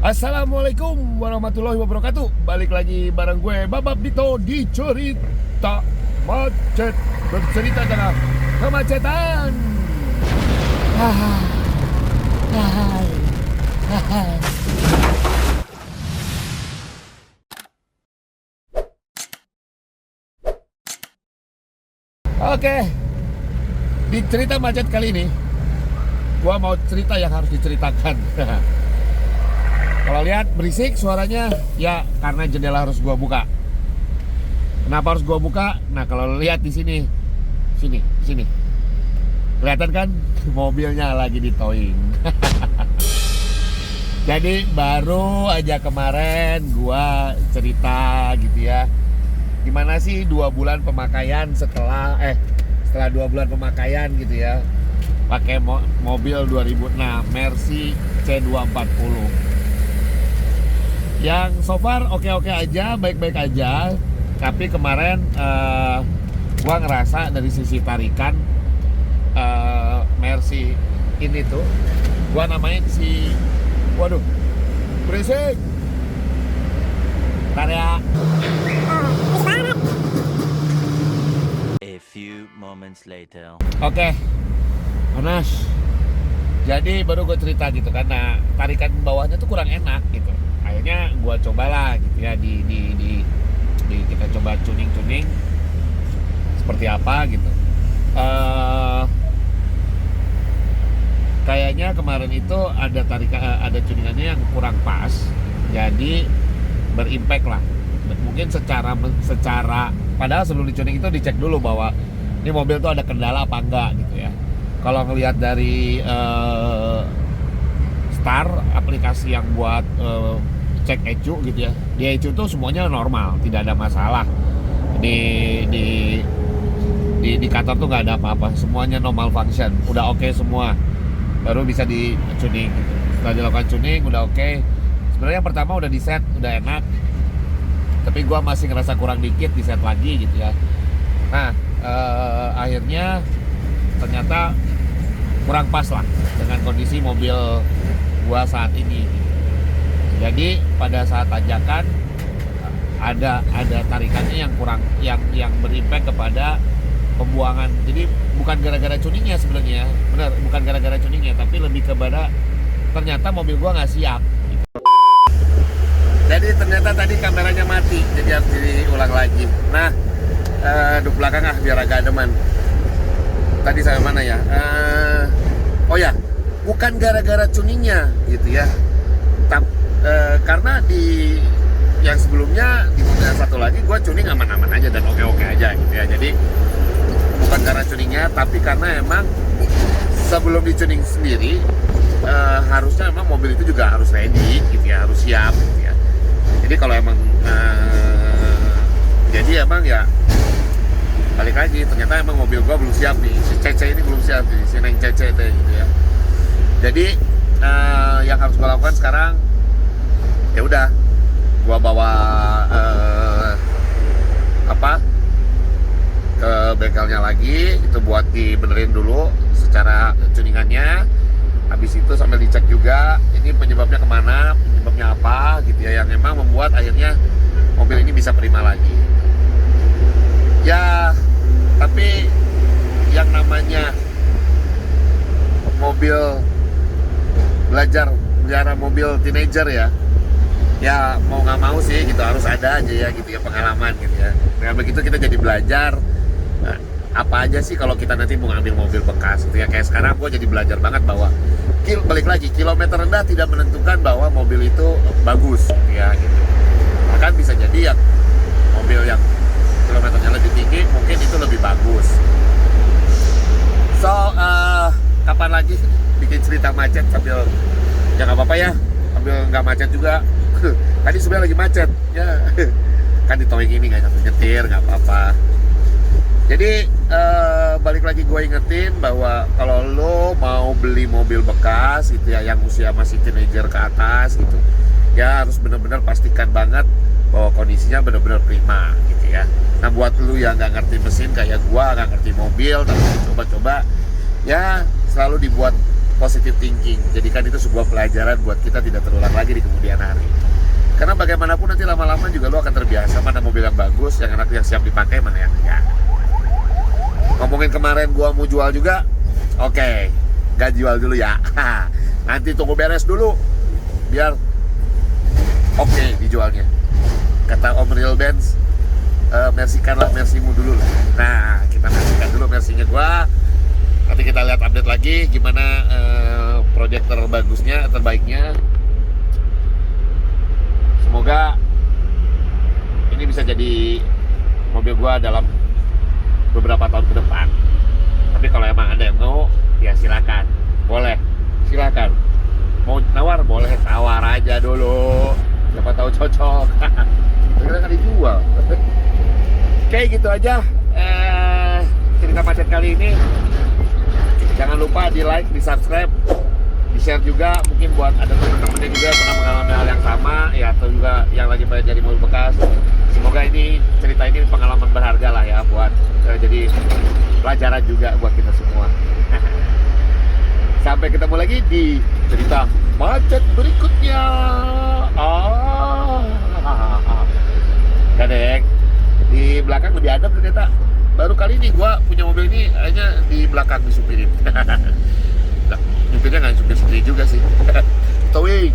Assalamualaikum warahmatullahi wabarakatuh. Balik lagi bareng gue Babab Dito di Cerita Macet, bercerita tentang kemacetan. Oke, di cerita macet kali ini gue mau cerita yang harus diceritakan. Kalau lihat berisik suaranya, ya karena jendela harus gua buka. Kenapa harus gua buka? Nah, kalau lihat di sini, sini, kelihatan kan mobilnya lagi di towing. Jadi baru aja kemarin gua cerita gitu ya, gimana sih 2 bulan pemakaian setelah 2 bulan pemakaian gitu ya, pakai mobil 2006 Mercy C240. Yang so far oke-oke aja, baik-baik aja. Tapi kemarin gua ngerasa dari sisi tarikan Mercy ini tuh, gua namain si, waduh, berisik. Ntar ya. A few moments later. Oke, panas. Jadi baru gue cerita gitu kan, nah tarikan bawahnya tuh kurang enak gitu. Akhirnya gue cobalah gitu ya, di kita coba tuning seperti apa gitu. Kayaknya kemarin itu ada tuningannya yang kurang pas, jadi berimpact lah. Mungkin secara padahal sebelum dituning itu dicek dulu bahwa ini mobil tuh ada kendala apa enggak gitu ya. Kalau ngelihat dari Star, aplikasi yang buat cek ECU gitu ya, di ECU tuh semuanya normal, tidak ada masalah. Di indikator tuh nggak ada apa-apa, semuanya normal function, udah oke semua, baru bisa di tuning gitu. Setelah dilakukan tuning udah oke. Sebenarnya yang pertama udah di set, udah enak, tapi gua masih ngerasa kurang dikit, di set lagi gitu ya. Nah akhirnya ternyata kurang pas lah dengan kondisi mobil gua saat ini. Jadi pada saat tanjakan ada tarikannya yang kurang, yang berimpact kepada pembuangan. Jadi bukan gara-gara tuningnya sebenarnya, benar, bukan gara-gara tuningnya, tapi lebih kepada ternyata mobil gua nggak siap. Jadi ternyata tadi kameranya mati, jadi harus diulang lagi. Nah, duduk belakang biar agak ademan. Tadi saya mana ya? Oh ya, bukan gara-gara tuningnya gitu ya. Karena di yang sebelumnya, di mobil yang satu lagi gue tuning aman-aman aja dan oke-oke aja gitu ya. Jadi bukan karena tuningnya, tapi karena emang sebelum dituning sendiri harusnya emang mobil itu juga harus ready gitu ya, harus siap gitu ya. Jadi kalau emang jadi emang ya balik lagi, ternyata emang mobil gua belum siap nih, si Cece ini belum siap nih, si Neng Cece itu gitu ya. Jadi yang harus gua lakukan sekarang, ya udah, gua bawa ke bengkelnya lagi, itu buat dibenerin dulu secara tuningannya. Habis itu sambil dicek juga ini penyebabnya kemana, penyebabnya apa gitu ya, yang memang membuat akhirnya mobil ini bisa prima lagi. Ya, tapi yang namanya mobil belajar mobil teenager ya mau nggak mau sih gitu, harus ada aja ya gitu ya pengalaman gitu ya. Dengan begitu kita jadi belajar apa aja sih kalau kita nanti mau ngambil mobil bekas gitu ya. Kayak sekarang gue jadi belajar banget bahwa balik lagi, kilometer rendah tidak menentukan bahwa mobil itu bagus ya gitu. Bahkan bisa jadi ya mobil yang kilometernya lebih tinggi mungkin itu lebih bagus. So kapan lagi bikin cerita macet sambil, ya nggak apa-apa ya, sambil nggak macet juga. Tadi sebenarnya lagi macet ya, kan di towing ini nggak sambil nyetir, nggak apa-apa. Jadi balik lagi gue ingetin bahwa kalau lo mau beli mobil bekas gitu ya, yang usia masih teenager ke atas gitu ya, harus benar-benar pastikan banget bahwa kondisinya benar-benar prima gitu ya. Nah buat lu yang nggak ngerti mesin kayak gua, nggak ngerti mobil, tapi coba-coba ya selalu dibuat positive thinking. Jadikan itu sebuah pelajaran buat kita tidak terulang lagi di kemudian hari. Karena bagaimanapun nanti lama-lama juga lo akan terbiasa mana mobil yang bagus, yang enak, yang siap dipakai, mana yang enggak. Ngomongin kemarin gua mau jual juga, oke, gak jual dulu ya. Nanti tunggu beres dulu, biar oke dijualnya. Kata Om Real Benz, mersikanlah mersimu dulu lah. Nah, kita mersikan dulu mersinya gua. Nanti kita lihat update lagi gimana project terbagusnya, terbaiknya. Semoga ini bisa jadi mobil gua dalam beberapa tahun ke depan. Tapi kalau emang ada yang mau, ya silakan, boleh, silakan. Mau nawar, boleh, tawar aja dulu. Siapa tahu cocok. Kira-kira kan dijual. Oke, gitu aja cerita macet kali ini. Jangan lupa di like, di subscribe, di share juga. Mungkin buat ada teman-temannya juga yang pernah mengalami hal yang sama, ya, atau juga yang lagi pada jadi mobil bekas. Semoga ini cerita ini pengalaman berharga lah ya, buat jadi pelajaran juga buat kita semua. Sampai ketemu lagi di cerita macet berikutnya. Kadek, di belakang lebih adem ternyata. Baru kali ini gua punya mobil ini hanya di belakang disupirin. Nah, nyupirnya nggak supir sendiri juga sih. Towing.